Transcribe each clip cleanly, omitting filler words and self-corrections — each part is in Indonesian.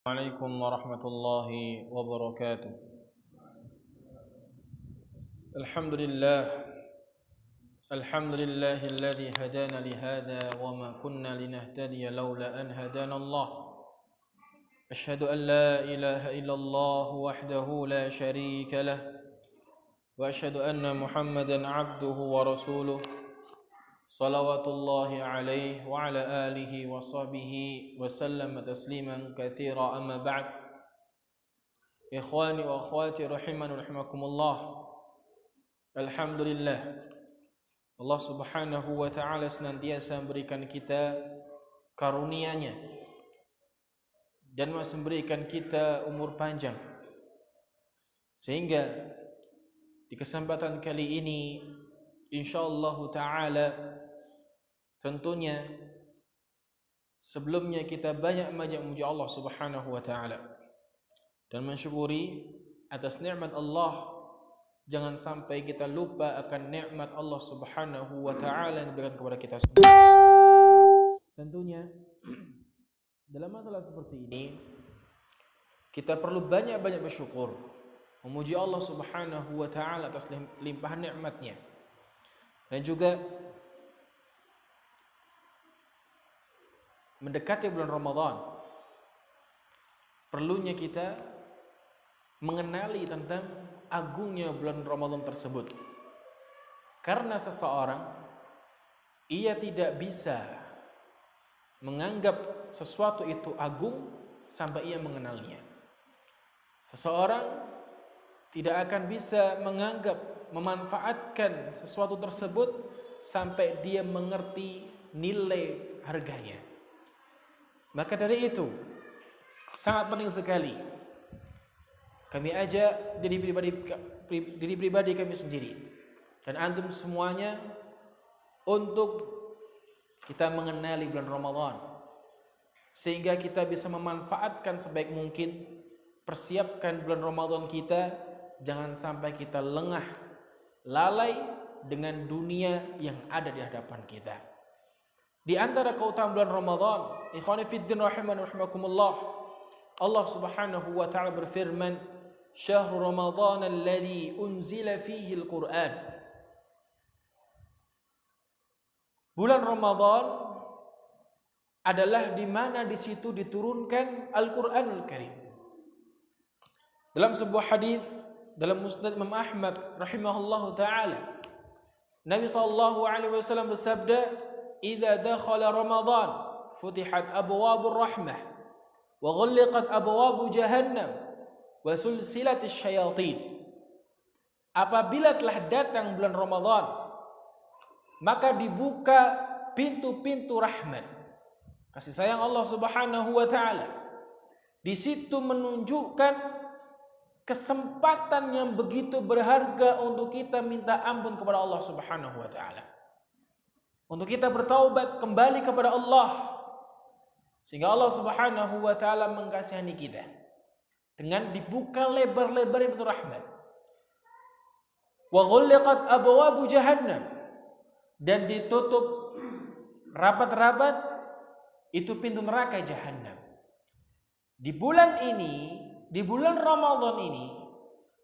عليكم ورحمة الله وبركاته. الحمد لله الذي هدانا لهذا وما كنا لنهتدي لولا أن هدانا الله. أشهد أن لا إله إلا الله وحده لا شريك له وأشهد أن محمدا عبده ورسوله صلوات الله عليه وعلى آله وصحبه وسلم تسليما كثيرا. أما بعد، إخواني وأخواتي رحمن رحمكم الله. Alhamdulillah, Allah subhanahu wa ta'ala senantiasa memberikan kita karunia-Nya dan masih memberikan kita umur panjang, sehingga di kesempatan kali ini insyaallah ta'ala tentunya sebelumnya kita banyak memuji Allah subhanahu wa ta'ala dan mensyukuri atas nikmat Allah. Jangan sampai kita lupa akan nikmat Allah subhanahu wa ta'ala yang diberikan kepada kita semua. Tentunya dalam masalah seperti ini kita perlu banyak-banyak bersyukur, memuji Allah subhanahu wa ta'ala atas limpahan nikmatnya. Dan juga mendekati bulan Ramadan, perlunya kita mengenali tentang agungnya bulan Ramadan tersebut. Karena seseorang ia tidak bisa menganggap sesuatu itu agung sampai ia mengenalnya. Seseorang tidak akan bisa memanfaatkan sesuatu tersebut sampai dia mengerti nilai harganya. Maka dari itu sangat penting sekali kami ajak diri pribadi kami sendiri dan antum semuanya untuk kita mengenali bulan Ramadan, sehingga kita bisa memanfaatkan sebaik mungkin. Persiapkan bulan Ramadan kita, jangan sampai kita lengah, lalai dengan dunia yang ada di hadapan kita. Di antara keutamaan bulan Ramadan, ikhwani fiddin rahimani rahimakumullah, Allah subhanahu wa ta'ala berfirman, Syahrul Ramadan alladhi unzila fihi al-Quran. Bulan Ramadan adalah di mana di situ diturunkan Al-Qur'anul Karim. Dalam sebuah hadis dalam Musnad Imam Ahmad rahimahullahu taala, Nabi sallallahu alaihi wasallam bersabda, "Idza dakhala Ramadan, futihat abwabur rahmah wa ghulliqat abwabu jahannam wa sulsilatis syayatin." Apabila telah datang bulan Ramadan, maka dibuka pintu-pintu rahmat, kasih sayang Allah subhanahu wa ta'ala. Di situ menunjukkan kesempatan yang begitu berharga untuk kita minta ampun kepada Allah subhanahu wa ta'ala, untuk kita bertaubat kembali kepada Allah, sehingga Allah subhanahu wa ta'ala mengkasihani kita dengan dibuka lebar-lebar pintu rahmat. Wa ghulliqat abwabu jahannam, dan ditutup rapat-rapat itu pintu neraka jahannam. Di bulan ini, di bulan Ramadan ini,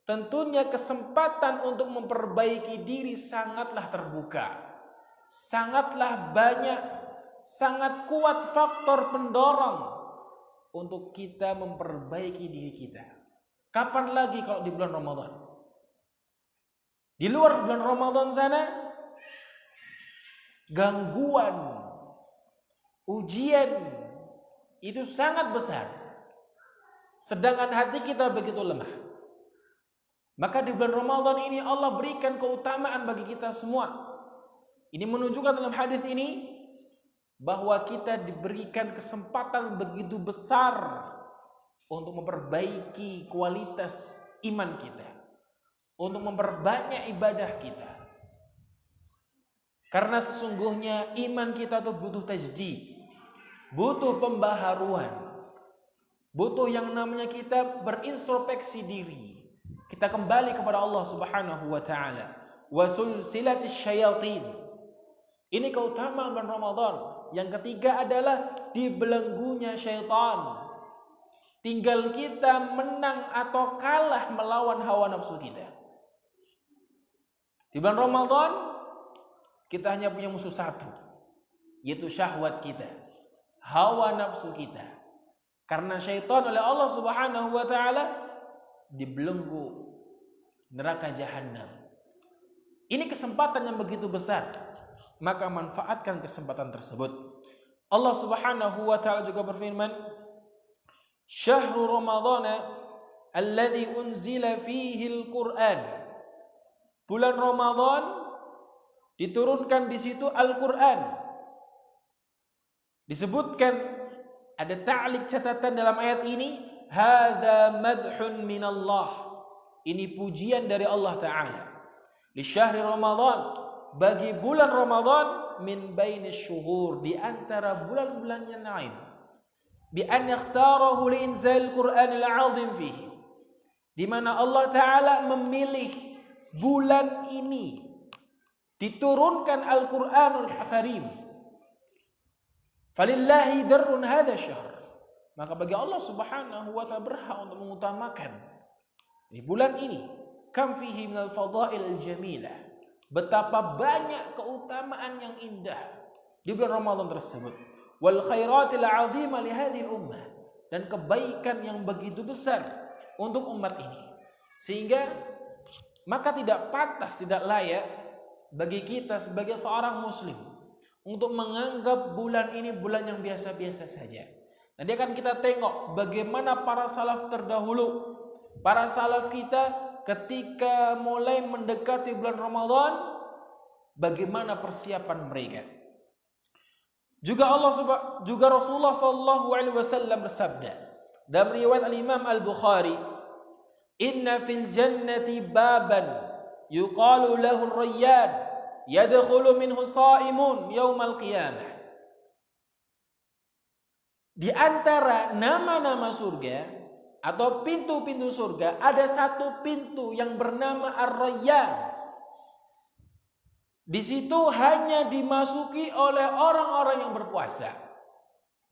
tentunya kesempatan untuk memperbaiki diri sangatlah terbuka, sangatlah banyak, sangat kuat faktor pendorong untuk kita memperbaiki diri kita. Kapan lagi kalau di bulan Ramadan? Di luar bulan Ramadan sana, gangguan, ujian itu sangat besar, sedangkan hati kita begitu lemah. Maka di bulan Ramadan ini Allah berikan keutamaan bagi kita semua. Ini menunjukkan dalam hadis ini bahwa kita diberikan kesempatan begitu besar untuk memperbaiki kualitas iman kita, untuk memperbanyak ibadah kita. Karena sesungguhnya iman kita tuh butuh tajdid, butuh pembaharuan, butuh yang namanya kita berintrospeksi diri, kita kembali kepada Allah subhanahu wa ta'ala. Wa sulsilatis syayatin, ini keutamaan bulan Ramadan. Yang ketiga adalah dibelenggunya syaitan. Tinggal kita menang atau kalah melawan hawa nafsu kita. Di bulan Ramadan kita hanya punya musuh satu, yaitu syahwat kita, hawa nafsu kita. Karena syaitan oleh Allah Subhanahu wa taala dibelenggu neraka jahanam. Ini kesempatan yang begitu besar, maka manfaatkan kesempatan tersebut. Allah Subhanahu wa taala juga berfirman, "Syahrul Ramadhana alladzi unzila fihi al-Qur'an." Bulan Ramadan diturunkan di situ Al-Qur'an. Disebutkan ada ta'liq catatan dalam ayat ini, hadza madhun minallah. Ini pujian dari Allah taala. Li syahri Ramadan, bagi bulan Ramadan, min bainis syuhur, di antara bulan-bulan yang lain. Bi an ikhtarahu li inzal Qur'anil 'azim fihi. Di mana Allah taala memilih bulan ini diturunkan Al-Qur'anul Karim. Falillahi darrun hadha syahr. Maka bagi Allah Subhanahu wa taala berhak untuk mengutamakan di bulan ini. Kam fihi minal fadail jamilah. Betapa banyak keutamaan yang indah di bulan Ramadan tersebut. Wal khairatil 'azimah li hadhihi ummah, dan kebaikan yang begitu besar untuk umat ini. Sehingga maka tidak pantas, tidak layak bagi kita sebagai seorang muslim untuk menganggap bulan ini bulan yang biasa-biasa saja. Nanti akan kita tengok bagaimana para salaf terdahulu, para salaf kita ketika mulai mendekati bulan Ramadan, bagaimana persiapan mereka. Juga Rasulullah sallallahu alaihi wasallam bersabda dalam riwayat Al-Imam Al-Bukhari, "Inna fil jannati baban yuqalu lahu ar-rayyan yadkhulu minhu sha'imun yaumal qiyamah." Di antara nama-nama surga atau pintu-pintu surga, ada satu pintu yang bernama Ar-Rayyan. Di situ hanya dimasuki oleh orang-orang yang berpuasa.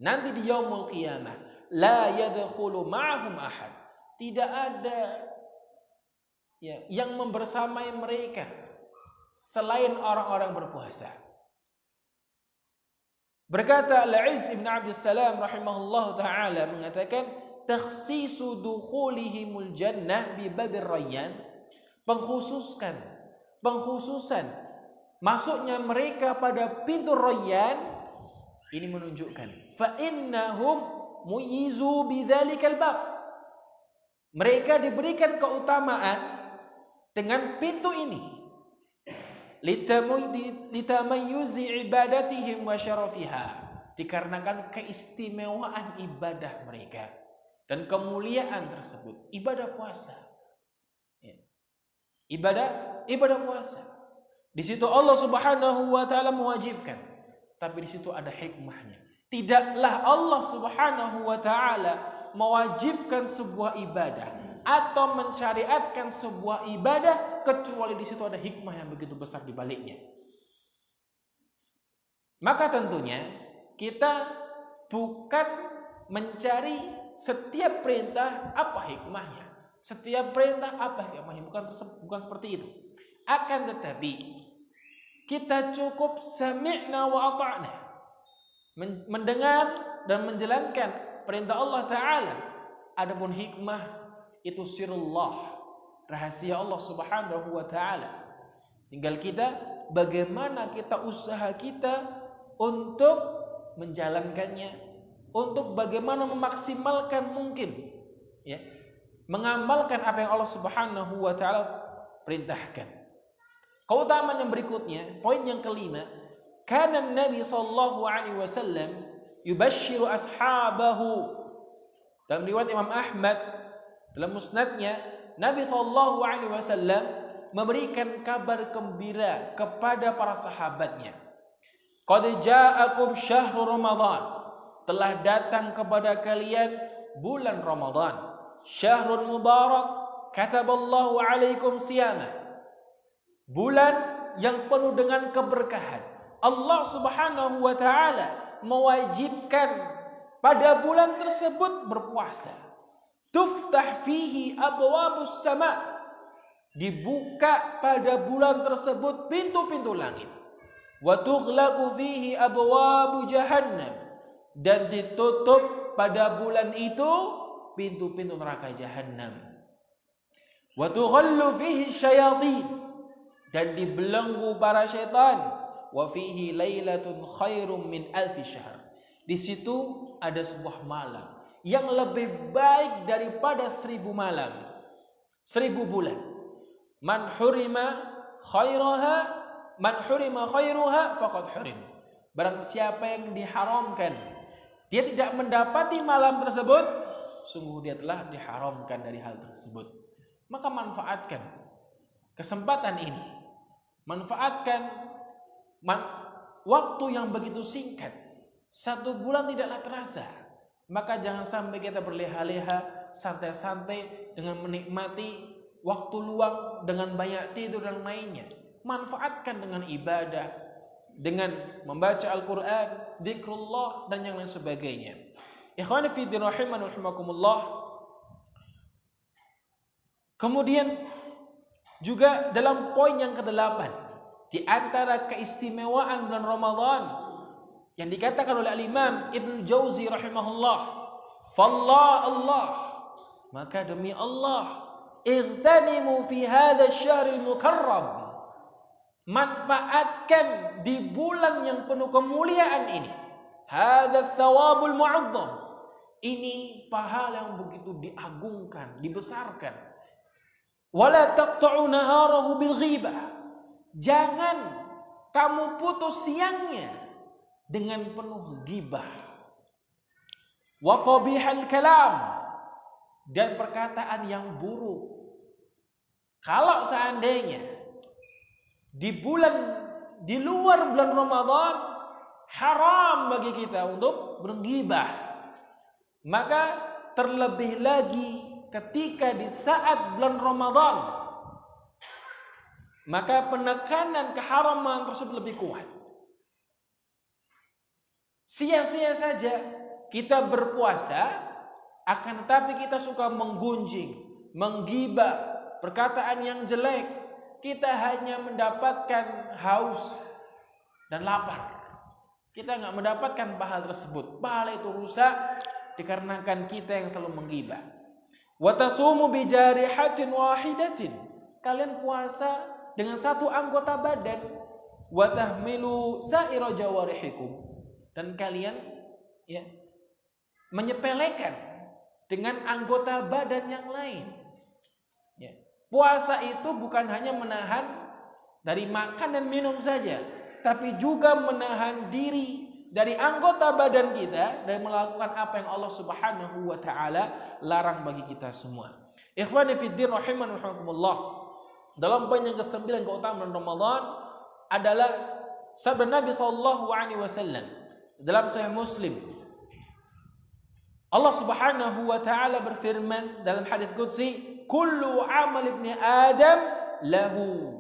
Nanti di yaumul qiyamah, la yadkhulu ma'ahum ahad. Tidak ada yang membersamai mereka selain orang-orang berpuasa. Berkata Al-Izz ibn Abdus Salam rahimahullah ta'ala mengatakan, takhsisu dukhulihimul jannah bi babir rayyan, pengkhususan masuknya mereka pada pintu Rayyan ini menunjukkan fa innahum muyizu bidzalikal bab, mereka diberikan keutamaan dengan pintu ini litamayyuzi ibadatihim wa syarafiha, dikarenakan keistimewaan ibadah mereka dan kemuliaan tersebut. Ibadah puasa, ibadah puasa. Di situ Allah Subhanahu wa taala mewajibkan, tapi di situ ada hikmahnya. Tidaklah Allah Subhanahu wa taala mewajibkan sebuah ibadah atau mensyariatkan sebuah ibadah kecuali di situ ada hikmah yang begitu besar di baliknya. Maka tentunya kita bukan mencari setiap perintah apa hikmahnya, setiap perintah apa hikmahnya, bukan seperti itu. Akan tetapi kita cukup sami'na wa ata'na, mendengar dan menjalankan perintah Allah Ta'ala. Adapun hikmah itu sirullah, rahasia Allah Subhanahu wa Ta'ala. Tinggal kita bagaimana kita usaha kita untuk menjalankannya, untuk bagaimana memaksimalkan mungkin mengamalkan apa yang Allah Subhanahu wa Ta'ala perintahkan. Keutamaan yang berikutnya, poin yang kelima, kana Nabi sallallahu alaihi wasallam yubashshiru ashabahu. Dalam riwayat Imam Ahmad dalam musnadnya, Nabi sallallahu alaihi wasallam memberikan kabar gembira kepada para sahabatnya. Qad ja'akum syahrul Ramadan, telah datang kepada kalian bulan Ramadan. Syahrul mubarak, kataballahu alaikum siyamah. Bulan yang penuh dengan keberkahan. Allah Subhanahu wa taala mewajibkan pada bulan tersebut berpuasa. tuftah fihi abwabus sama, dibuka pada bulan tersebut pintu-pintu langit. Wa tughlaqu fihi abwabu jahannam, dan ditutup pada bulan itu pintu-pintu neraka jahannam. Wa tughallu fihi syayatin, dan dibelenggu para syaitan. Wa fihi lailatun khairum min alfi syahr, di situ ada sebuah malam yang lebih baik daripada 1000 malam, 1000 bulan. Man hurima khairuha faqad hurim. Barang siapa yang diharamkan, dia tidak mendapati malam tersebut, sungguh dia telah diharamkan dari hal tersebut. Maka manfaatkan kesempatan ini. Manfaatkan waktu yang begitu singkat. 1 bulan tidaklah terasa. Maka jangan sampai kita berleha-leha, santai-santai dengan menikmati waktu luang, dengan banyak tidur dan lainnya. Manfaatkan dengan ibadah, dengan membaca Al-Quran, zikrullah, dan yang lain sebagainya. Ikhwani fi din rahimani rahimakumullah. Kemudian juga dalam poin yang ke-8, di antara keistimewaan bulan Ramadan yang dikatakan oleh Al-Imam Ibnu Jauzi rahimahullah, Allah, maka demi Allah, ightanimu fi hadzal syahril mukarram, manfaatkan di bulan yang penuh kemuliaan ini, hadzal thawabul mu'azzam, ini pahala yang begitu diagungkan, dibesarkan. Wala taqta'u naharahu bil ghibah, jangan kamu putus siangnya dengan penuh ghibah. Wa qabihal kalam, dan perkataan yang buruk. Kalau seandainya di luar bulan Ramadan haram bagi kita untuk berghibah, maka terlebih lagi ketika di saat bulan Ramadan, maka penekanan keharaman tersebut lebih kuat. Sia-sia saja kita berpuasa, akan tetapi kita suka menggunjing, menggibah, perkataan yang jelek. Kita hanya mendapatkan haus dan lapar. Kita nggak mendapatkan pahala tersebut. Pahala itu rusak dikarenakan kita yang selalu menggibah. Wa tasumu bi jarihatin wahidatin, kalian puasa dengan 1 anggota badan. Wa tahmilu sa'ira jawarihikum, dan kalian menyepelekan dengan anggota badan yang lain. Puasa itu bukan hanya menahan dari makan dan minum saja, tapi juga menahan diri dari anggota badan kita dari melakukan apa yang Allah Subhanahu wa taala larang bagi kita semua. Ikhwani fid din rahimani rahimakumullah. Dalam poin yang ke-9 keutamaan Ramadan adalah sabda Nabi sallallahu alaihi wasallam dalam Sahih Muslim. Allah Subhanahu wa taala berfirman dalam hadis qudsi, kullu amal ibni Adam lahu.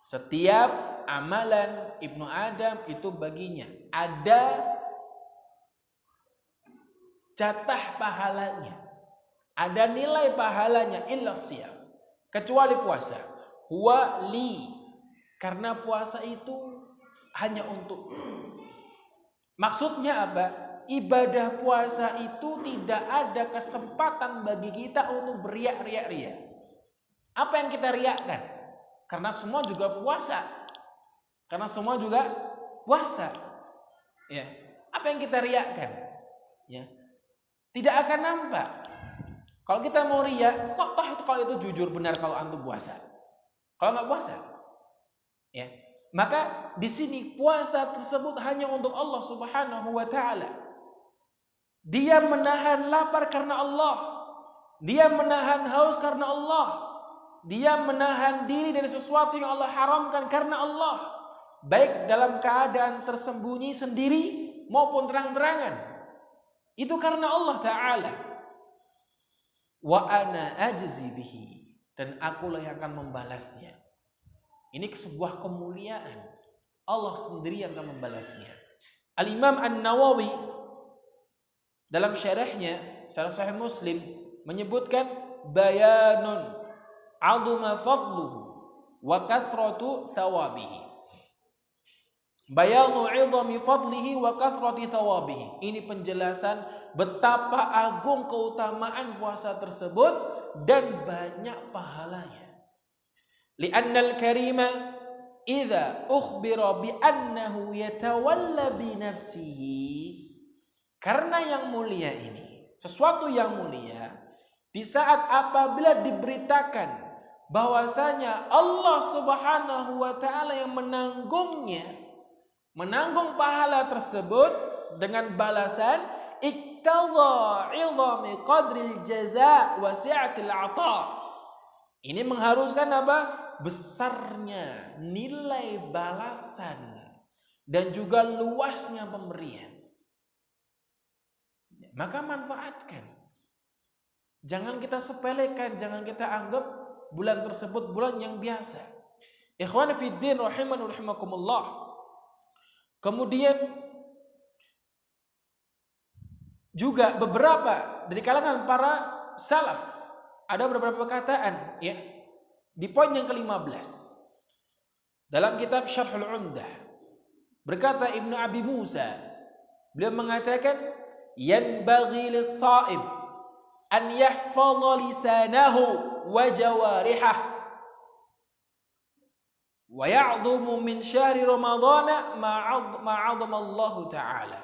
Setiap amalan Ibnu Adam itu baginya, ada jatah pahalanya, ada nilai pahalanya, illa siyam, kecuali puasa. Huwa li, karena puasa itu hanya untuk. Maksudnya apa? Ibadah puasa itu tidak ada kesempatan bagi kita untuk beriak-riak. Apa yang kita riakkan? Karena semua juga puasa. Ya. Apa yang kita riakkan? Ya. Tidak akan nampak. Kalau kita mau riak, kok toh itu kalau itu jujur benar kalau antum puasa. Kalau nggak puasa, ya. Maka di sini puasa tersebut hanya untuk Allah Subhanahu wa taala. Dia menahan lapar karena Allah. Dia menahan haus karena Allah. Dia menahan diri dari sesuatu yang Allah haramkan karena Allah. Baik dalam keadaan tersembunyi sendiri maupun terang-terangan. Itu karena Allah Ta'ala. Wa ana ajzi bihi, dan akulah yang akan membalasnya. Ini sebuah kemuliaan. Allah sendiri yang akan membalasnya. Al-Imam An-Nawawi dalam syarahnya Syarah Sahih Muslim menyebutkan bayanun 'azuma fadluhu wa kathratu thawabihi. Bayanu 'idhami fadlihi wa kathrati thawabihi. Ini penjelasan betapa agung keutamaan puasa tersebut dan banyak pahalanya. Li'annal karima idza ukhbira bi annahu yatawalla bi nafsihi. Karena yang mulia ini, sesuatu yang mulia, di saat apabila diberitakan bahwasanya Allah Subhanahu wa taala yang menanggung pahala tersebut dengan balasan iqtadha 'idhami qadril jazaa wa si'atil 'ata. Ini mengharuskan apa? Besarnya nilai balasan dan juga luasnya pemberian. Maka manfaatkan. Jangan kita sepelekan, jangan kita anggap bulan tersebut bulan yang biasa. Ikhwan fiddin rahimani rahimakumullah. Kemudian juga beberapa dari kalangan para salaf ada beberapa perkataan ya di poin yang ke-15 dalam kitab Syarhul Umdah. Berkata Ibnu Abi Musa, beliau mengatakan yanbaghi lis-sha'im an yahfadha lisanahu wa jawarihah wa ya'dhumu min syahri ramadhana ma'adhama Allah Ta'ala.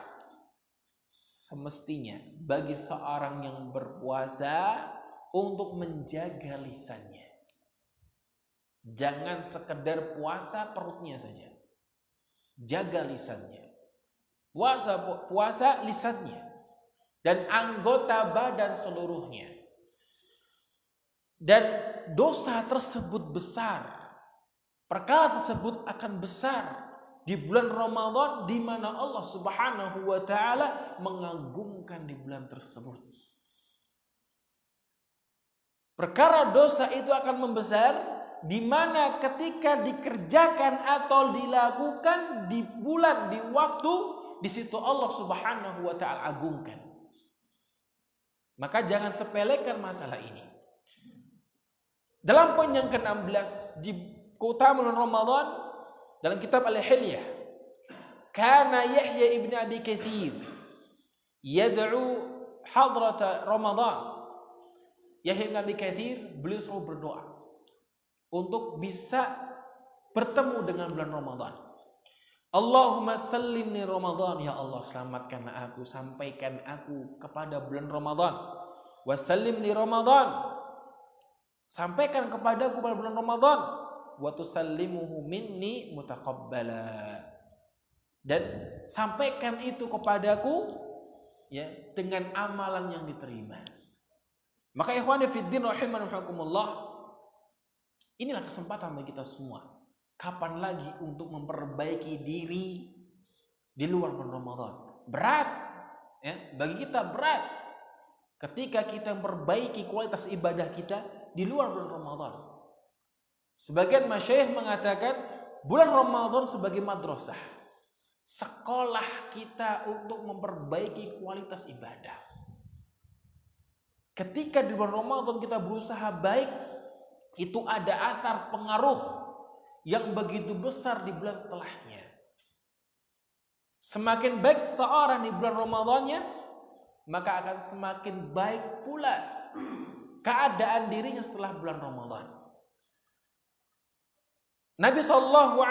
Semestinya bagi seorang yang berpuasa untuk menjaga lisannya. Jangan sekedar puasa perutnya saja. Jaga lisannya. Puasa lisannya dan anggota badan seluruhnya. Dan dosa tersebut besar. Perkara tersebut akan besar di bulan Ramadan di mana Allah Subhanahu wa taala mengagungkan di bulan tersebut. Perkara dosa itu akan membesar di mana ketika dikerjakan atau dilakukan di bulan, di waktu, di situ Allah Subhanahu wa taala agungkan. Maka jangan sepelekan masalah ini. Dalam poin yang ke-16 di keutamaan Ramadan dalam kitab Al-Hilyah, kana Yahya ibn Abi Katsir yad'u hadrat Ramadan. Yahya ibn Abi Katsir beliau selalu berdoa untuk bisa bertemu dengan bulan Ramadan. Allahumma sallimni Ramadan, ya Allah selamatkan aku, sampaikan aku kepada bulan Ramadan. Wa sallimni Ramadan, sampaikan kepadaku pada bulan Ramadan. Wa tusallimuhu minni mutaqabbala, dan sampaikan itu kepadaku ya dengan amalan yang diterima. Maka ikhwani fiddin rahimakumullah, inilah kesempatan bagi kita semua. Kapan lagi untuk memperbaiki diri di luar bulan Ramadan? Berat ya, bagi kita berat ketika kita memperbaiki kualitas ibadah kita di luar bulan Ramadan. Sebagian masyayikh mengatakan bulan Ramadan sebagai madrasah, sekolah kita untuk memperbaiki kualitas ibadah. Ketika di bulan Ramadan kita berusaha baik, itu ada athar pengaruh yang begitu besar di bulan setelahnya. Semakin baik seseorang di bulan Ramadannya, maka akan semakin baik pula keadaan dirinya setelah bulan Ramadan. Nabi SAW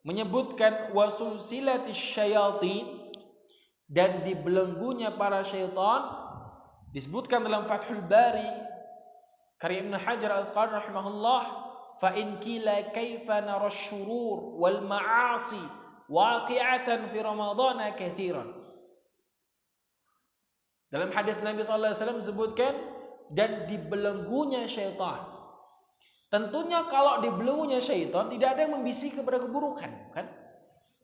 menyebutkan wasulsilatis syayatin, dan dibelenggunya para syaitan. Disebutkan dalam Fathul Bari karya Ibnu Hajar Al-Asqalani rahimahullah, fa in kila kaifa nara syurur wal ma'asi waqi'atan fi ramadhana katsiran. Dalam hadis Nabi SAW disebutkan dan dibelenggunya syaitan. Tentunya kalau dibelenggunya syaitan tidak ada yang membisik kepada keburukan, bukan?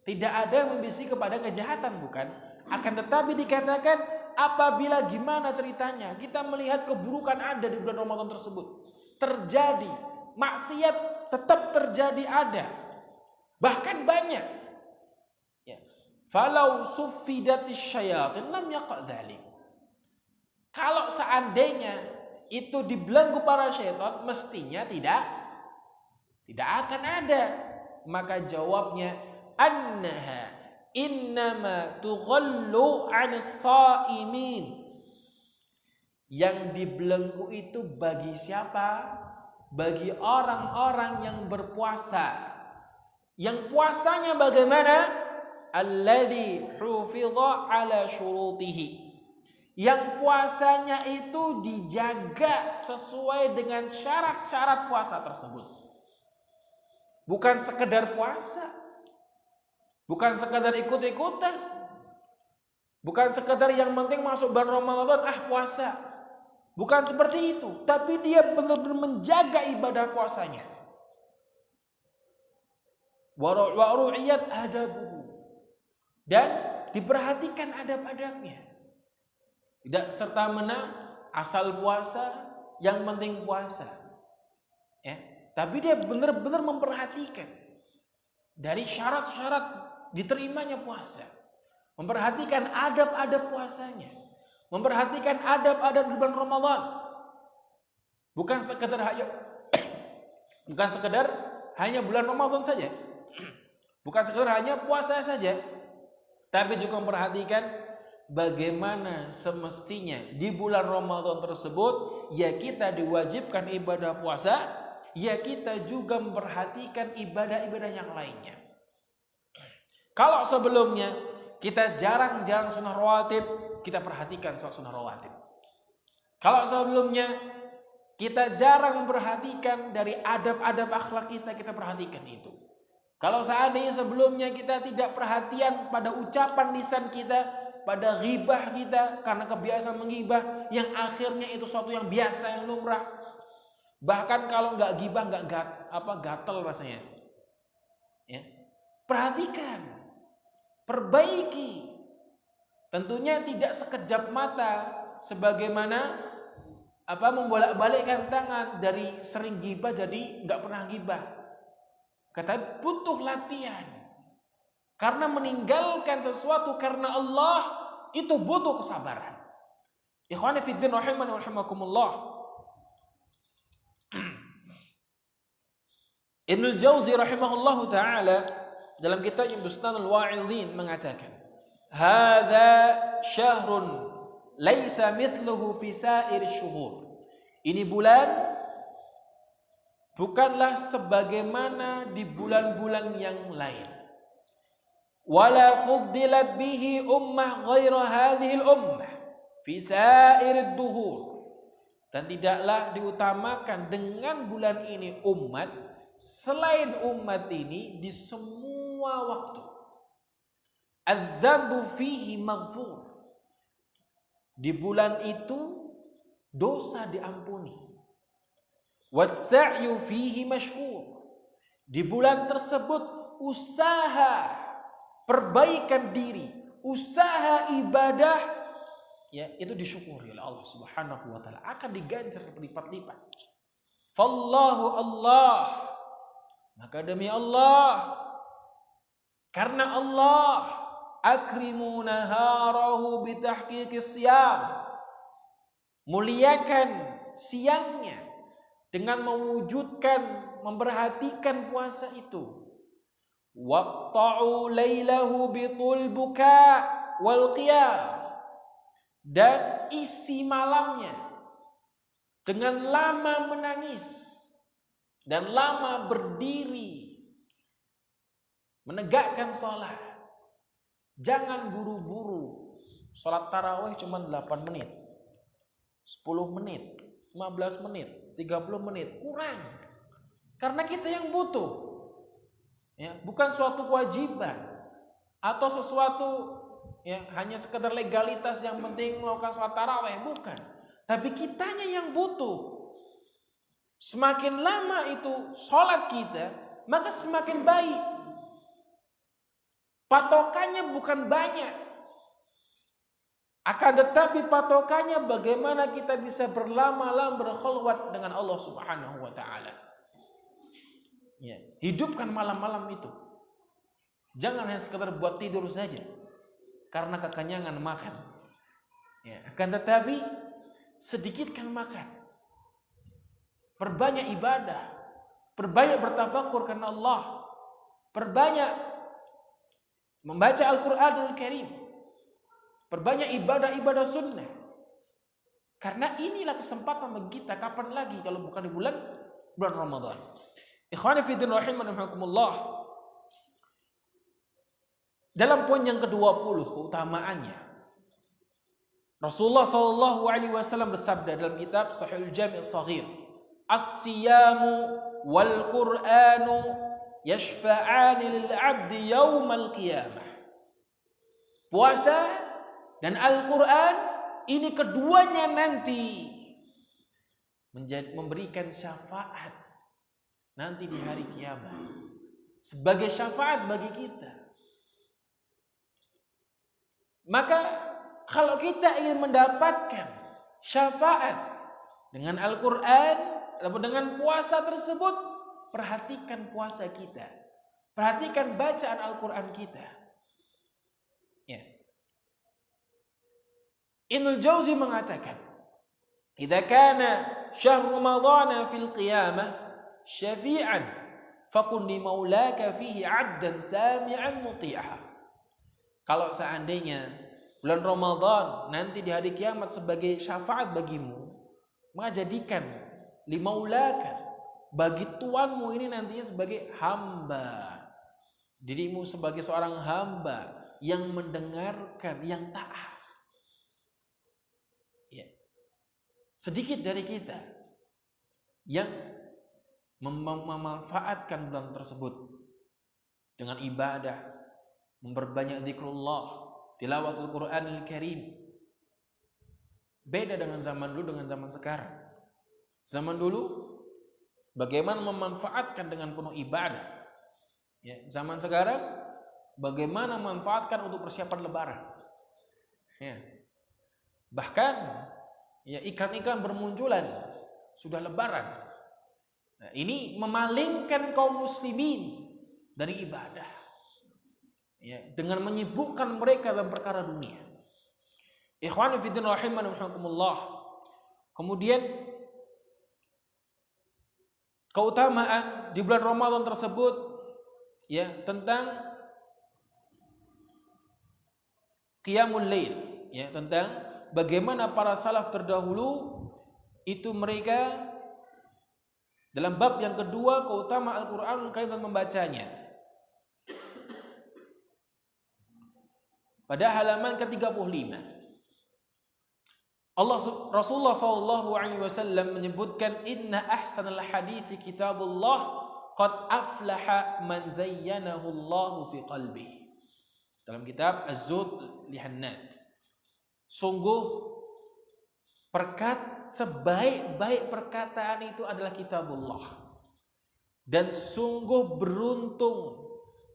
Tidak ada yang membisik kepada kejahatan, bukan? Akan tetapi dikatakan apabila gimana ceritanya kita melihat keburukan ada di bulan Ramadan tersebut, terjadi maksiat tetap terjadi, ada, bahkan banyak. Ya. Falau suffidatis syayatin lam yaqa dzalik. Kalau seandainya itu dibelenggu para syaitan, mestinya tidak akan ada. Maka jawabnya annaha innama tughallu 'anis shaimin. Yang dibelenggu itu bagi siapa? Bagi orang-orang yang berpuasa. Yang puasanya bagaimana? Alladzi hufidha 'ala syurutihi. Yang puasanya itu dijaga sesuai dengan syarat-syarat puasa tersebut. Bukan sekedar puasa. Bukan sekedar ikut-ikutan. Bukan sekedar yang penting masuk bulan Ramadan, puasa. Bukan seperti itu. Tapi dia benar-benar menjaga ibadah puasanya. Wa ru'iyat adabuhu. Dan diperhatikan adab-adabnya. Tidak serta-merta asal puasa, yang penting puasa. Ya, tapi dia benar-benar memperhatikan dari syarat-syarat diterimanya puasa. Memperhatikan adab-adab puasanya. Memperhatikan adab-adab di bulan Ramadan. Bukan sekedar hanya bulan Ramadan saja. Bukan sekedar hanya puasa saja. Tapi juga memperhatikan bagaimana semestinya di bulan Ramadan tersebut ya kita diwajibkan ibadah puasa, ya kita juga memperhatikan ibadah-ibadah yang lainnya. Kalau sebelumnya kita jarang sunnah rawatib, kita perhatikan sunnah rawatib. Kalau sebelumnya kita jarang memperhatikan dari adab-adab akhlak kita perhatikan itu. Kalau seandainya sebelumnya kita tidak perhatian pada ucapan lisan kita, pada ghibah kita karena kebiasaan menggibah yang akhirnya itu suatu yang biasa, yang lumrah. Bahkan kalau nggak ghibah gatal rasanya. Ya. Perhatikan, perbaiki. Tentunya tidak sekejap mata sebagaimana membolak-balikkan tangan dari sering ghibah jadi nggak pernah ghibah. Kata butuh latihan. Karena meninggalkan sesuatu karena Allah itu butuh kesabaran. Ikhwani fid din rahimani wa rahimakumullah. Ibnu Jauzi rahimahullahu taala dalam kitabnya Bustanul Wa'idhin mengatakan, "Hadza syahrun laisa mithluhu fi sa'ir syuhur." Ini bulan bukanlah sebagaimana di bulan-bulan yang lain. Wala fuddilat bihi ummah ghaira hadhil ummah fi sa'ir duhur. Dan tidaklah diutamakan dengan bulan ini umat selain umat ini di semua waktu. Adz-dzambu fihi maghfur. Di bulan itu dosa diampuni. Was-sa'yu fihi mashkur. Di bulan tersebut usaha perbaikan diri, usaha ibadah ya itu disyukuri oleh Allah Subhanahu wa taala, akan diganjar berlipat-lipat. Fallahu Allah, maka demi Allah, karena Allah akrimu naharahu bitahqiqis siyam, muliakan siangnya dengan mewujudkan, memperhatikan puasa itu. Waqta'u lailahu bitul buka wal qiyam, dan isi malamnya dengan lama menangis dan lama berdiri menegakkan salat. Jangan buru-buru. Salat tarawih cuma 8 menit, 10 menit, 15 menit, 30 menit, kurang. Karena kita yang butuh. Ya, bukan suatu kewajiban atau sesuatu ya hanya sekedar legalitas yang penting melakukan sholat tarawih, bukan. Tapi kitanya yang butuh. Semakin lama itu sholat kita, maka semakin baik. Patokannya bukan banyak, akan tetapi patokannya bagaimana kita bisa berlama-lama berkhulwat dengan Allah Subhanahu wa taala. Ya, hidupkan malam-malam itu. Jangan hanya sekedar buat tidur saja karena kekenyangan makan. Ya, akan tetapi sedikitkan makan, perbanyak ibadah, perbanyak bertafakur karena Allah, perbanyak membaca Al-Quranul Karim, perbanyak ibadah-ibadah sunnah. Karena inilah kesempatan bagi kita, kapan lagi kalau bukan di bulan Ramadan. Ikhwani fi din rahimakumullah. Dalam poin yang ke-20 keutamaannya, Rasulullah sallallahu alaihi wasallam bersabda dalam kitab Sahihul Jami' Shaghir, "As-siyamu wal Qur'anu yashfa'ani lil 'abdi yaumal qiyamah." Puasa dan Al-Qur'an ini keduanya nanti memberikan syafaat nanti di hari kiamat, sebagai syafaat bagi kita. Maka kalau kita ingin mendapatkan syafaat dengan Al-Quran atau dengan puasa tersebut, perhatikan puasa kita, perhatikan bacaan Al-Quran kita. Ya. Ibnul Jauzi mengatakan, "Idza kana syahr Ramadhan fil qiyamah syafi'an fakun li maulaka fihi 'abdan sami'an muti'ah." Kalau seandainya bulan Ramadan nanti di hari kiamat sebagai syafaat bagimu, maka jadikan limaulaka, bagi tuanmu ini nantinya sebagai hamba, dirimu sebagai seorang hamba yang mendengarkan, yang taat. Ya. Sedikit dari kita yang memanfaatkan bulan tersebut dengan ibadah, memperbanyak zikrullah, tilawatul Qur'anil Karim. Beda dengan zaman dulu dengan zaman sekarang. Zaman dulu bagaimana memanfaatkan dengan penuh ibadah. Ya, zaman sekarang bagaimana memanfaatkan untuk persiapan lebaran. Ya. Bahkan ya, iklan-iklan bermunculan sudah lebaran. Nah, ini memalingkan kaum muslimin dari ibadah. Ya, dengan menyibukkan mereka dalam perkara dunia. Ikhwani fi din rahimakumullah. Kemudian keutamaan di bulan Ramadan tersebut ya tentang qiyamul lail, ya tentang bagaimana para salaf terdahulu itu mereka dalam bab yang kedua keutamaan Al-Qur'anul Karim dan membacanya. Pada halaman ke-35 Rasulullah sallallahu alaihi wasallam menyebutkan, "Inna ahsanal hadithi kitabullah qad aflaha man zayyanahu Allahu fi qalbihi." Dalam kitab Az-Zuhd li Hannad. Sungguh sebaik-baik perkataan itu adalah kitabullah. Dan sungguh beruntung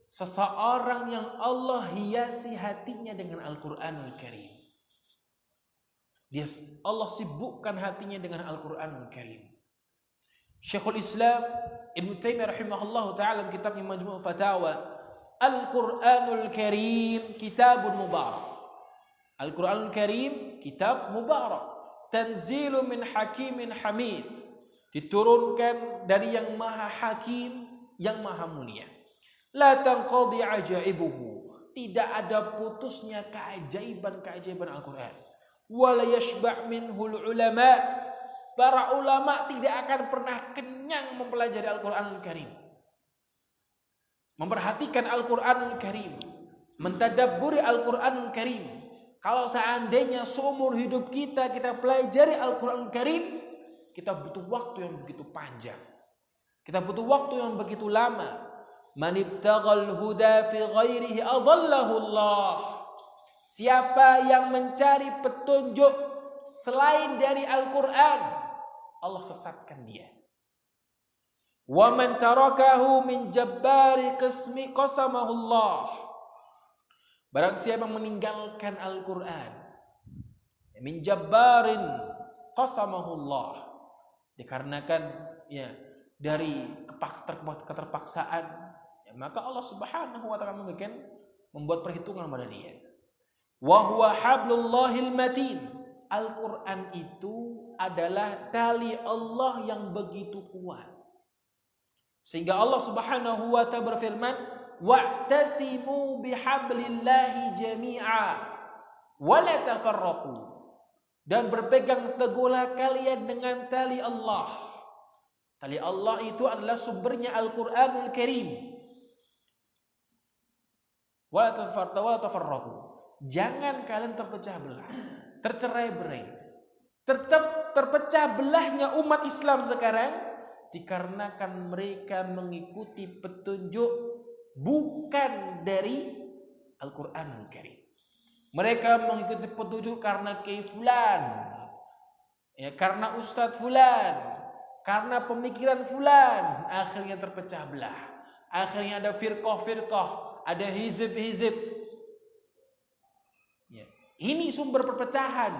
seseorang yang Allah hiasi hatinya dengan Al-Quranul Karim. Allah sibukkan hatinya dengan Al-Quranul Karim. Syekhul Islam Ibnu Taimiyah rahimahullah ta'ala dalam kitabnya Majmu' Fatawa, Al-Quranul Karim kitabun mubarak. Al-Quranul Karim kitab mubarak. Tanzilu min hakimin hamid. Diturunkan dari yang maha hakim, yang maha mulia. La tanqadi ajaibuhu, tidak ada putusnya keajaiban-keajaiban Al-Quran. Wa la yashba' minhul ulama, para ulama tidak akan pernah kenyang mempelajari Al-Quranul Karim, memperhatikan Al-Quranul Karim, mentadabburi Al-Quranul Karim. Kalau seandainya seumur hidup kita pelajari Al-Quranul Karim, kita butuh waktu yang begitu panjang, kita butuh waktu yang begitu lama. Man ibtaghal huda fi ghairihi adallahu Allah. Siapa yang mencari petunjuk selain dari Al-Quran, Allah sesatkan dia. Wa man tarakahu min jabbari qismi qasamahu Allah. Barang siapa meninggalkan Al-Quran, min jabbarin qasamahu Allah, dikarenakan ya dari keterpaksaan, ya, maka Allah Subhanahu wa ta'ala membuat perhitungan pada dia. Wa huwa hablullahil matin, Al-Quran itu adalah tali Allah yang begitu kuat. Sehingga Allah Subhanahu wa ta'ala berfirman, wa'tasimu bihablillahi jami'a wa la tafarraqu. Dan berpegang teguhlah kalian dengan tali Allah. Tali Allah itu adalah sumbernya Al-Quranul Karim. Wa la tafarraqu. Jangan kalian terpecah belah, tercerai-berai. Terpecah belahnya umat Islam sekarang dikarenakan mereka mengikuti petunjuk bukan dari Al-Quranul Karim. Mereka mengikuti petunjuk karena fulan, ya, karena ustadz fulan, karena pemikiran fulan, akhirnya terpecah belah. Akhirnya ada firqah-firqah, ada hizib-hizib. Ya. Ini sumber perpecahan.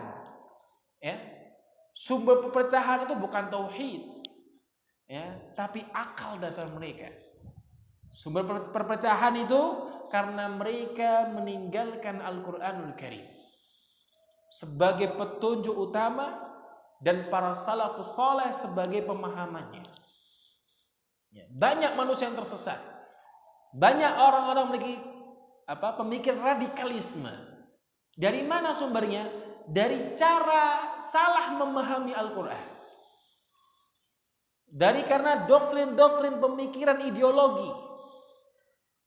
Ya. Sumber perpecahan itu bukan tauhid, ya, tapi akal dasar mereka. Sumber perpecahan itu karena mereka meninggalkan Al-Quranul Karim sebagai petunjuk utama dan para salafus saleh sebagai pemahamannya. Ya, banyak manusia yang tersesat. Banyak orang-orang memiliki pemikir radikalisme. Dari mana sumbernya? Dari cara salah memahami Al-Quran. Dari karena doktrin-doktrin pemikiran ideologi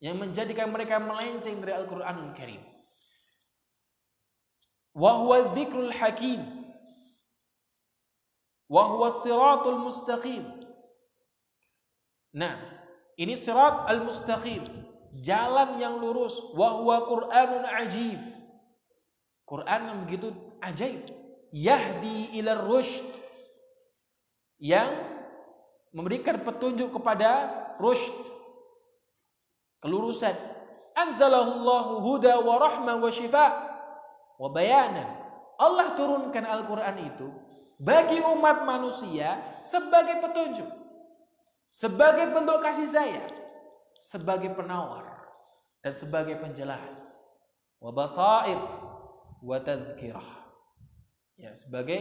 yang menjadikan mereka melenceng dari Al-Quranul Karim. Wa huwa dzikrul hakim. Wa huwa siratul mustaqim. Nah, ini sirat al-mustaqim, jalan yang lurus. Wa huwa Qur'anun ajib. Quran yang begitu ajaib. Yahdi ila rusyd, yang memberikan petunjuk kepada rusyd, kelurusan. Anzalahullahu huda wa rahmah wa shifa wa bayanan. Allah turunkan Al-Quran itu bagi umat manusia sebagai petunjuk, sebagai bentuk kasih sayang, sebagai penawar dan sebagai penjelas. Wa basair wa tadhkirah. Ya, sebagai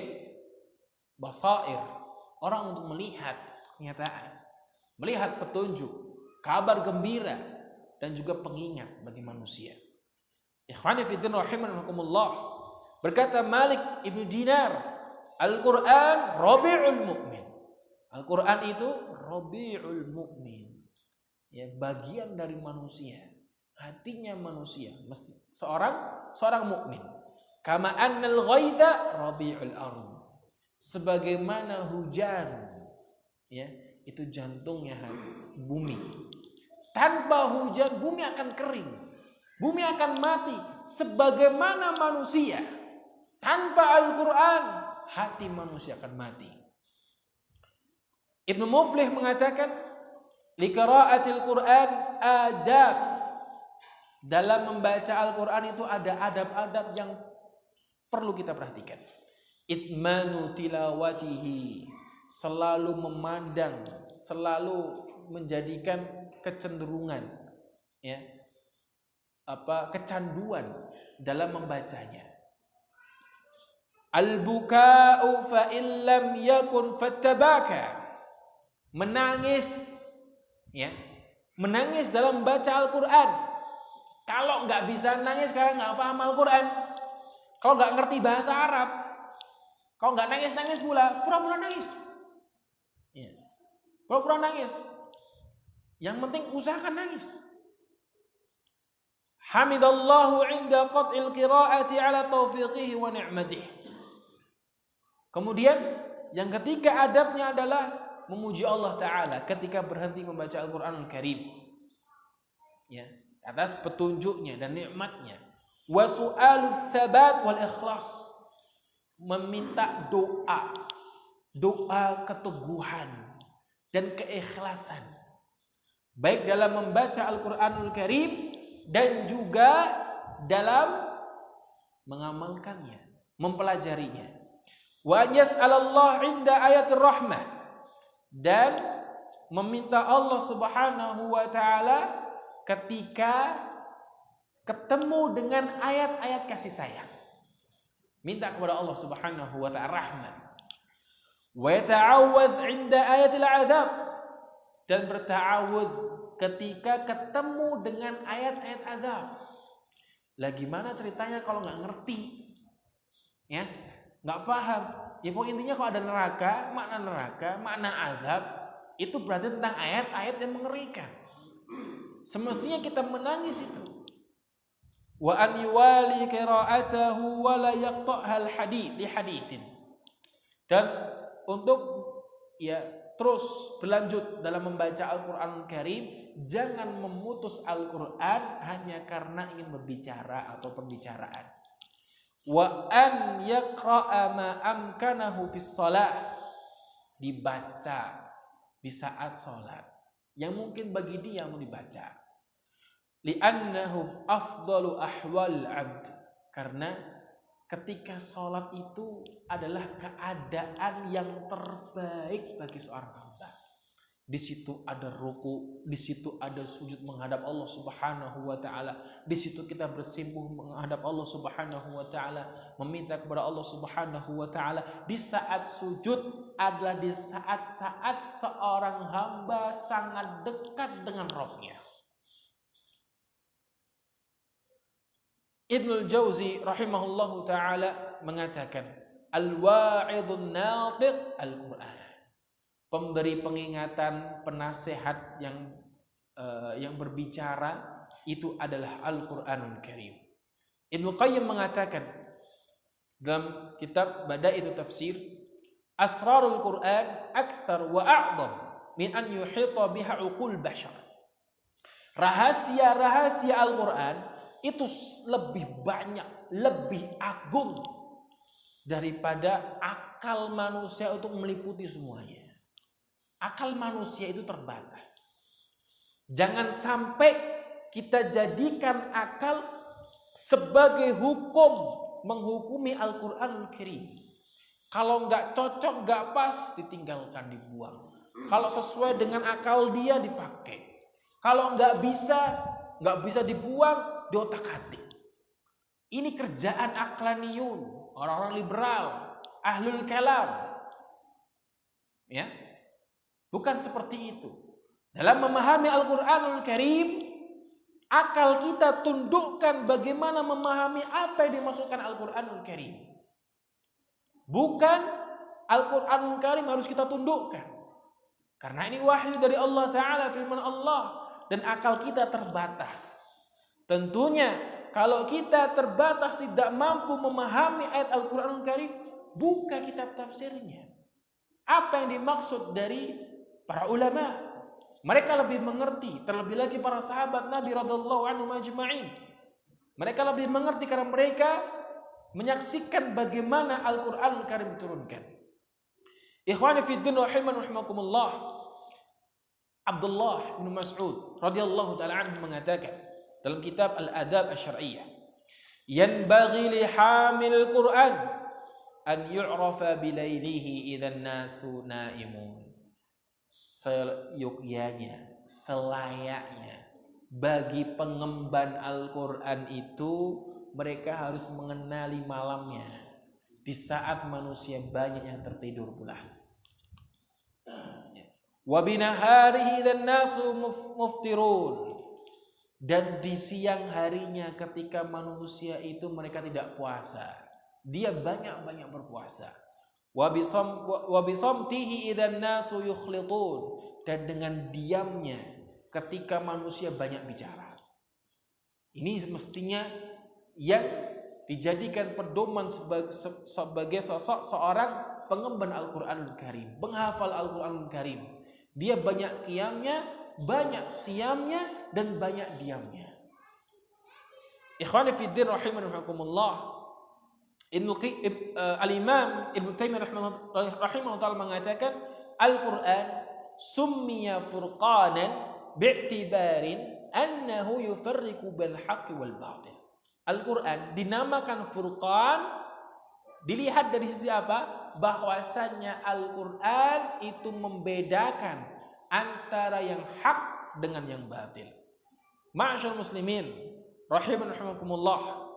basair, orang untuk melihat kenyataan, melihat petunjuk, kabar gembira, dan juga pengingat bagi manusia. Ikhwani fiddin rahimakumullah. Berkata Malik Ibn Dinar, Al-Quran Rabi'ul Mu'min. Al-Quran itu Rabi'ul Mu'min, ya, bagian dari manusia, hatinya manusia, mesti seorang mukmin. Kama annal ghaidha Rabi'ul ardh. Sebagaimana hujan, ya, itu jantungnya bumi. Tanpa hujan bumi akan kering, bumi akan mati. Sebagaimana manusia tanpa Al-Quran, hati manusia akan mati. Ibnu Muflih mengatakan, liqiraatil Quran adab. Dalam membaca Al-Quran itu ada adab-adab yang perlu kita perhatikan. Itmanu tilawatihi, selalu memandang, selalu menjadikan kecenderungan, ya, kecanduan dalam membacanya. Al-buka'u fa illam yakun fattabaka. Menangis, ya, menangis dalam membaca Al-Quran. Kalau nggak bisa nangis karena nggak paham Al-Quran, kalau nggak ngerti bahasa Arab, kalau nggak nangis pula, pura-pura nangis, ya, pura-pura nangis. Yang penting usahakan nangis. Hamidallahu inda qat'il qira'ati ala taufiqihi wa ni'matihi. Kemudian yang ketiga adabnya adalah memuji Allah Ta'ala ketika berhenti membaca Al-Quranul Karim, ya, atas petunjuknya dan nikmatnya. Wa su'alul thabat wal ikhlas, meminta doa keteguhan dan keikhlasan, baik dalam membaca Al-Quranul Karim dan juga dalam mengamalkannya, mempelajarinya. Wa yas'alallah inda ayatir rahmah, dan meminta Allah Subhanahu wa ta'ala ketika ketemu dengan ayat-ayat kasih sayang. minta kepada Allah Subhanahu wa ta'ala rahmat. Wa yata'awwadz 'inda ayatil 'adzab, dan berta'awudz ketika ketemu dengan ayat-ayat azab. Lah gimana ceritanya kalau nggak ngerti? Ya, nggak paham. Ya pokok intinya kalau ada neraka, makna azab itu berarti tentang ayat-ayat yang mengerikan. Semestinya kita menangis itu. Wa an yuwali qira'atahu wa la yaqta'hal hadits li haditsin. Dan untuk ya terus berlanjut dalam membaca Al-Qur'an Karim, jangan memutus Al-Qur'an hanya karena ingin berbicara atau pembicaraan. Wa an yaqra'a ma amkanahu fis shalah, dibaca di saat salat yang mungkin bagi dia mau dibaca. Li'annahu afdalu ahwal 'abd, karena ketika salat itu adalah keadaan yang terbaik bagi seorang hamba. Di situ ada ruku, di situ ada sujud menghadap Allah Subhanahu wa taala. Di situ kita bersimpuh menghadap Allah Subhanahu wa taala, meminta kepada Allah Subhanahu wa taala. Di saat sujud adalah di saat-saat seorang hamba sangat dekat dengan Rabb-Nya. Ibnul Jauzi rahimahullahu taala mengatakan, al-wa'idhun natiq al-Qur'an. Pemberi pengingatan, penasehat yang berbicara itu adalah Al-Qur'anul Karim. Ibnu Qayyim mengatakan dalam kitab Badai'ut Tafsir, asrarul Qur'an akthar wa a'dham min an yuhita biha uqul bashar. Rahasia-rahasia Al-Qur'an itu lebih banyak, lebih agung daripada akal manusia untuk meliputi semuanya. Akal manusia itu terbatas. Jangan sampai kita jadikan akal sebagai hukum menghukumi Al-Qur'anul Karim. Kalau nggak cocok, nggak pas, ditinggalkan, dibuang. Kalau sesuai dengan akal dia, dipakai. Kalau nggak bisa dibuang, diotak-atik. Ini kerjaan aqlaniyun, orang-orang liberal, ahlul kalam. Ya, bukan seperti itu. Dalam memahami Al-Qur'anul Karim, akal kita tundukkan bagaimana memahami apa yang dimaksudkan Al-Qur'anul Karim. Bukan Al-Qur'anul Karim harus kita tundukkan. Karena ini wahyu dari Allah Ta'ala, firman Allah, dan akal kita terbatas. Tentunya kalau kita terbatas tidak mampu memahami ayat Al-Qur'anul Karim, buka kitab tafsirnya. Apa yang dimaksud dari para ulama? Mereka lebih mengerti, terlebih lagi para sahabat Nabi radhiyallahu anhum ajma'in. Mereka lebih mengerti karena mereka menyaksikan bagaimana Al-Qur'anul Karim diturunkan. Ikhwani fi din rahimakumullah. Abdullah bin Mas'ud radhiyallahu taala anhu mengatakan dalam kitab Al-Adab Asy-Syar'iyyah, yanbaghi li hamil Qur'an an yu'rafa bilailihi idzan nasu naimun. Seyogyanya, selayaknya bagi pengemban Al-Qur'an itu mereka harus mengenali malamnya di saat manusia banyak yang tertidur pulas. Wa binaharihi idzan nasu muftirun. Dan di siang harinya ketika manusia itu mereka tidak puasa, dia banyak-banyak berpuasa. Wa bisamtihi idzan nasu yukhlitun, dan dengan diamnya ketika manusia banyak bicara. Ini semestinya yang dijadikan pedoman sebagai sosok seorang pengemban Al-Qur'anul Karim, penghafal Al-Qur'anul Karim. Dia banyak qiyamnya, banyak siamnya, dan banyak diamnya. Ikhwani fi din rahimakumullah. Al-Imam Ibnu Taimiyah rahimahullah ta'ala mengatakan, Al-Qur'an summiya furqanan bi'tibarin annahu yufarriqu bainal haqqi wal batil. Al-Qur'an dinamakan furqan, dilihat dari sisi apa? Bahwasannya Al-Qur'an itu membedakan antara yang hak dengan yang batil. Ma'asyarul muslimin rahimakumullah.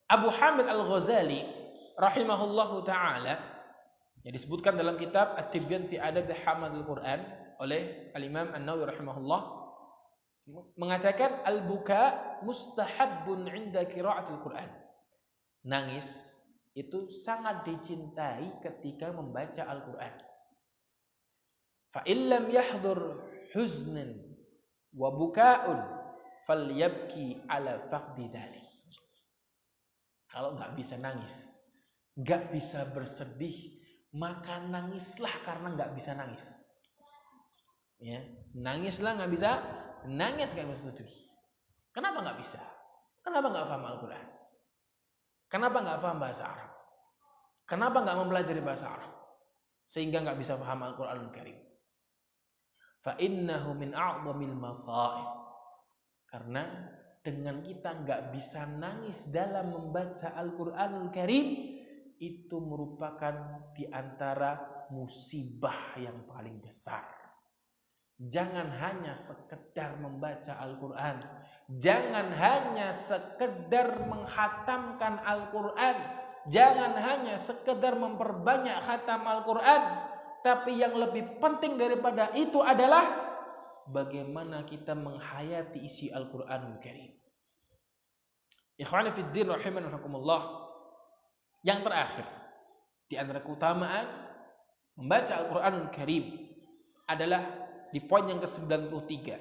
Abu Hamid Al-Ghazali rahimahullahu taala, yang disebutkan dalam kitab At-Tibyan fi Adab Hamad Al-Quran oleh Al-Imam An-Nawawi rahimahullah, mengatakan al-buka mustahabbun 'inda qira'atil Quran. Nangis itu sangat dicintai ketika membaca Al-Quran. Fa illam yahdur huznan wa buka'un falyabki ala faqdi dzalik. Kalau nggak bisa nangis, nggak bisa bersedih, maka nangislah karena nggak bisa nangis. Ya, nangislah nggak bisa, nangis nggak bisa sedih. Kenapa nggak bisa? Kenapa nggak paham Al-Quran? Kenapa nggak paham bahasa Arab? Kenapa nggak mempelajari bahasa Arab sehingga nggak bisa paham Al-Quranul Karim? Fa innahu min a'dhamil masa'ib. Karena dengan kita nggak bisa nangis dalam membaca Al-Quranul Karim, itu merupakan di antara musibah yang paling besar. Jangan hanya sekedar membaca Al-Quran, jangan hanya sekedar menghatamkan Al-Quran, jangan hanya sekedar memperbanyak khatam Al-Quran, tapi yang lebih penting daripada itu adalah bagaimana kita menghayati isi Al-Quranul Karim. Ikhwani fid din rahimanallah. Yang terakhir, di antara keutamaan membaca Al-Quranul Karim adalah di poin yang ke-93.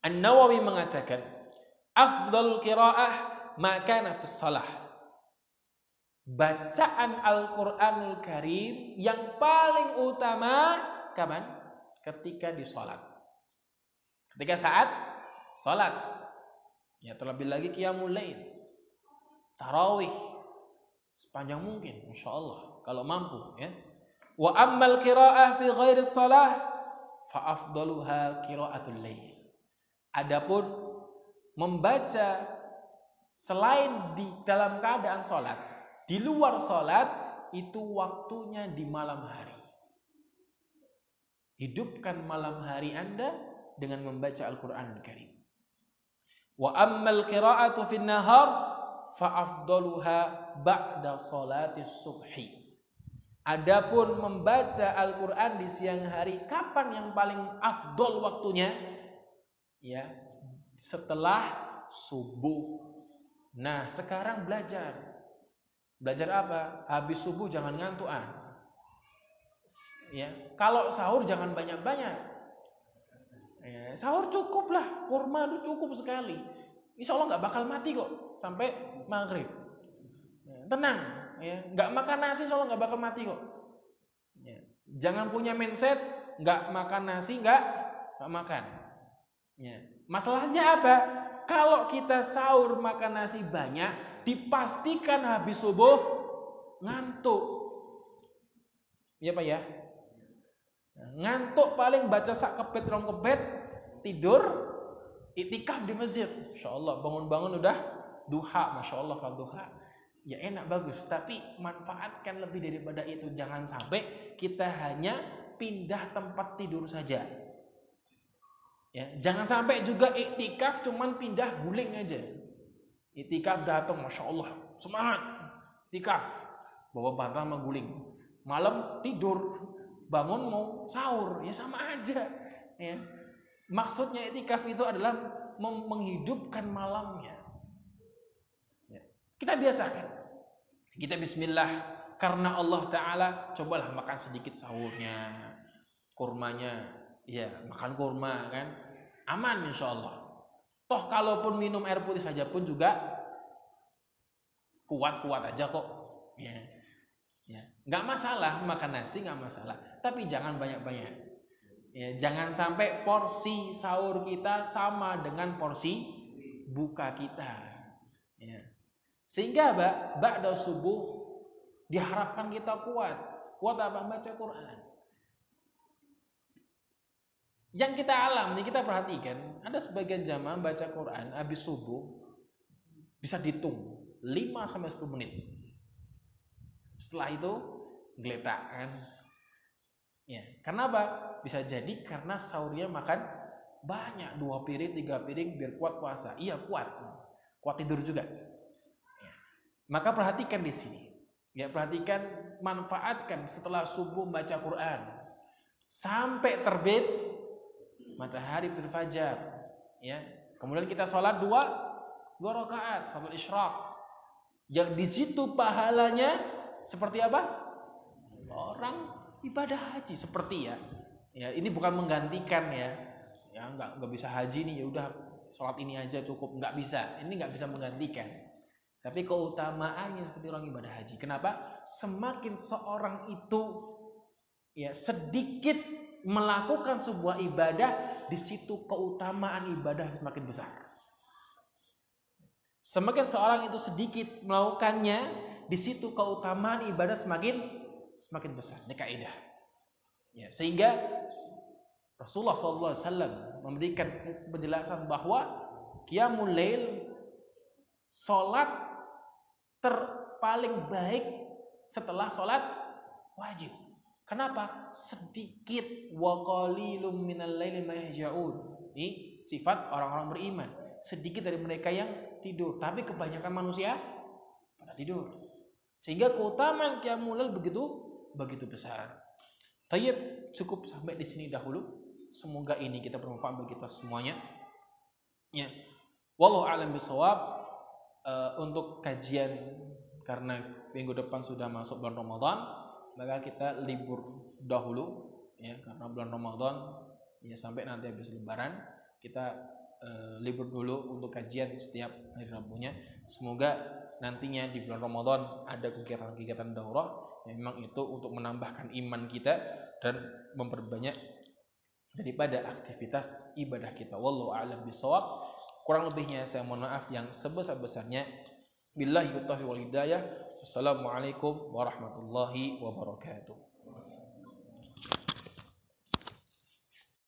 An-Nawawi mengatakan, afdhalul qiraah ma kana fis shalah. Bacaan Al-Quranul Karim yang paling utama kapan? Ketika di sholat. Ketika saat sholat. Ya, terlebih lagi qiyamul lail, tarawih sepanjang mungkin, insya Allah kalau mampu. Ya. Wa ammal qiraah fi ghairi shalah fa afdaluha qiraatul lail. Adapun membaca selain di dalam keadaan sholat, di luar sholat, itu waktunya di malam hari. Hidupkan malam hari Anda dengan membaca Al-Quran Al-Karim. Wa ammal qiraatu fin nahar fa afdaluha ba'da sholatis subhi. Adapun membaca Al-Quran di siang hari, kapan yang paling afdol waktunya? Ya, setelah subuh. Nah, sekarang belajar. Belajar apa? Habis subuh jangan ngantuan. Ya, kalau sahur jangan banyak-banyak. Ya, sahur cukuplah, kurma itu cukup sekali. Insya Allah nggak bakal mati kok sampai maghrib. Ya, tenang, ya, nggak makan nasi insya Allah nggak bakal mati kok. Ya, jangan punya mindset nggak makan nasi nggak makan. Ya, masalahnya apa? Kalau kita sahur makan nasi banyak, dipastikan habis subuh ngantuk. Iya Pak ya? Ngantuk paling baca sak kebet rong kebet, tidur, iktikaf di masjid. Insyaallah bangun-bangun udah duha, masyaallah kalau duha. Ya enak bagus, tapi manfaatkan lebih daripada itu. Jangan sampai kita hanya pindah tempat tidur saja. Ya, jangan sampai juga iktikaf cuman pindah guling aja. Iktikaf datang, masyaallah, semangat. Iktikaf, bawa bantal sama guling. Malam tidur, bangun mau sahur, ya sama aja. Ya. Maksudnya iktikaf itu adalah menghidupkan malamnya. Ya. Kita biasakan. Kita bismillah karena Allah Ta'ala, cobalah makan sedikit sahurnya, kurmanya, ya makan kurma kan, aman insya Allah. Toh kalaupun minum air putih saja pun juga kuat-kuat aja kok. Ya. Ya, nggak masalah makan nasi, nggak masalah, tapi jangan banyak-banyak. Ya, jangan sampai porsi sahur kita sama dengan porsi buka kita. Ya. Sehingga ba'da subuh diharapkan kita kuat. Kuat apa? Baca Quran. Yang kita alami, kita perhatikan, ada sebagian jamaah baca Quran habis subuh bisa dihitung 5-10 menit. Setelah itu geletak kan. Ya, kenapa? Bisa jadi karena sahurnya makan banyak, 2 piring, 3 piring biar kuat puasa. Iya kuat. kuat tidur juga. Maka perhatikan di sini. Ya, perhatikan, manfaatkan setelah subuh baca Quran sampai terbit matahari berfajar. Ya, kemudian kita sholat dua rakaat, salat isyraq. Yang di situ pahalanya seperti apa? Orang ibadah haji seperti ya. Ya, ini bukan menggantikan ya. Ya, enggak bisa haji nih, ya udah sholat ini aja cukup, enggak bisa. Ini enggak bisa menggantikan. Tapi keutamaannya seperti orang ibadah haji. Kenapa? Semakin seorang itu ya sedikit melakukan sebuah ibadah, di situ keutamaan ibadah semakin besar. Semakin seorang itu sedikit melakukannya, di situ keutamaan ibadah semakin besar. Ini kaidah. Ya, sehingga Rasulullah SAW memberikan penjelasan bahwa qiyamul lail, salat terpaling baik setelah salat wajib. Kenapa? Sedikit, wa qalilum minal laili ma yahjaun. Ini sifat orang-orang beriman. Sedikit dari mereka yang tidur, tapi kebanyakan manusia pada tidur. Sehingga keutamaan qiyamul lail begitu besar. Tayyib, cukup sampai di sini dahulu. Semoga ini kita bermanfaat bagi kita semuanya. Ya. Wallahu a'lam bishawab. Untuk kajian, karena minggu depan sudah masuk bulan Ramadan, maka kita libur dahulu ya, karena bulan Ramadan ya sampai nanti habis lebaran kita libur dulu untuk kajian setiap hari Rabunya. Semoga nantinya di bulan Ramadan ada kegiatan-kegiatan daurah yang memang itu untuk menambahkan iman kita dan memperbanyak daripada aktivitas ibadah kita. Wallahu a'lam bishawab. Kurang lebihnya saya mohon maaf yang sebesar-besarnya. Billahi taufiq wal hidayah. Wassalamualaikum warahmatullahi wabarakatuh.